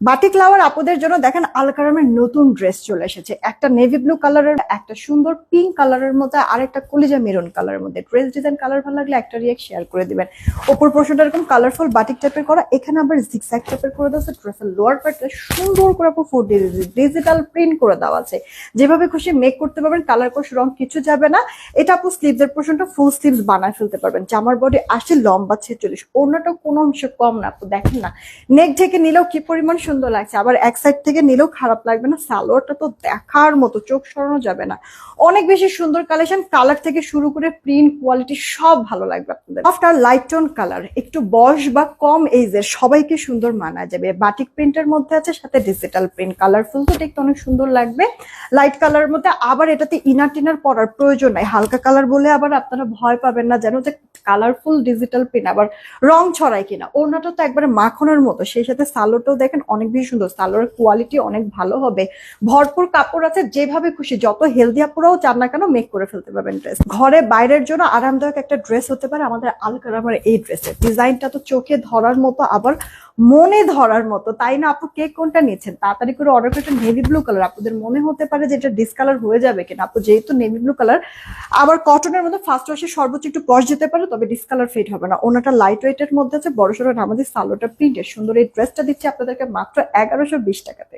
Batik লাভার আপুদের জন্য দেখেন আলকারামের নতুন ড্রেস চলে এসেছে। একটা নেভি ব্লু কালারের, একটা সুন্দর পিঙ্ক কালারের মধ্যে, আর একটা কলিজা মেরুন কালারের মধ্যে। ড্রেস ডিজাইন কালার ভালো লাগলে একটা রিয়েক্ট শেয়ার করে দিবেন। ওপর পোর্শনটা এরকম কালারফুল বাটিক টাইপের করা, এখানে আবার জিগজ্যাগ টাইপের করে দেওয়া আছে। ড্রেসের লোয়ার পার্টটা সুন্দর করে আপু ডিজিটাল প্রিন্ট করে দেওয়া আছে। যেভাবে খুশি মেক করতে পারবেন, কালার কোর্স রং কিছু যাবে না। এটা আপু স্লিভসের পোর্শনটা ফুল স্লিভস বানায় ফেলতে পারবেন। জামার বডি আসে লম্বা 46, অন্যটা কোনো অংশ কম না আপু, দেখেন না নেক ঢেকে নিলেও কি পরিমাণ সুন্দর লাগছে, আবার এক সাইড থেকে নিলেও খারাপ লাগবে না। সালোয়ারটা তো দেখার মতো, চোখ সরানো যাবে না। অনেক বেশি সুন্দর কালেকশন, কালার থেকে শুরু করে প্রিন্ট কোয়ালিটি সব ভালো লাগবে আপনাদের। আফটার লাইট টোন কালার, একটু বয়স বা কম এইজের সবাইকে সুন্দর মানা যাবে। বাটিক প্রিন্টের মধ্যে আছে, সাথে ডিজিটাল প্রিন্ট, কালারফুল তো দেখতে অনেক সুন্দর লাগবে। লাইট কালারের মধ্যে আবার এটাতে ইনার টিনার পরার প্রয়োজন নাই। হালকা কালার বলে আবার আপনারা ভয় পাবেন না যেন যে কালারফুল ডিজিটাল প্রিন্ট আবার রং ছড়ায় কিনা। ওড়নাটা তো একবারে মাখনের মতো, সেই সাথে সালোয়ারটাও দেখেন অনেক বেশি সুন্দর। সালোয়ারের কোয়ালিটি অনেক ভালো হবে, ভরপুর কাপড় আছে। যেভাবে খুশি যত হেলদি আপুরাও চান না কেন মেক করে ফেলতে পারবেন ড্রেস। ঘরে বাইরের জন্য আরামদায়ক একটা ড্রেস হতে পারে আমাদের আলকারামের এই ড্রেসের ডিজাইনটা তো চোখে ধরার মতো, আবার মনে ধরার মতো, তাই না আপু? কে কোনটা নিচ্ছেন তাড়াতাড়ি করে অর্ডার করছেন। নেভি ব্লু কালার, আপনাদের মনে হতে পারে যে এটা ডিসকালার হয়ে যাবে কিনা আপু, যেহেতু নেভি ব্লু কালার আবার কটনের মধ্যে ফার্স্ট ওয়াশে সর্বোচ্চ একটু কস্ট যেতে পারে, তবে ডিসকালার ফেড হবে না। ওনাটা লাইট ওয়েটের মধ্যে আছে, বড় সড়ো আমাদের সালোটা প্রিন্টের সুন্দর। এই ড্রেসটা দিচ্ছি আপনাদেরকে মাত্র 1120 টাকাতে।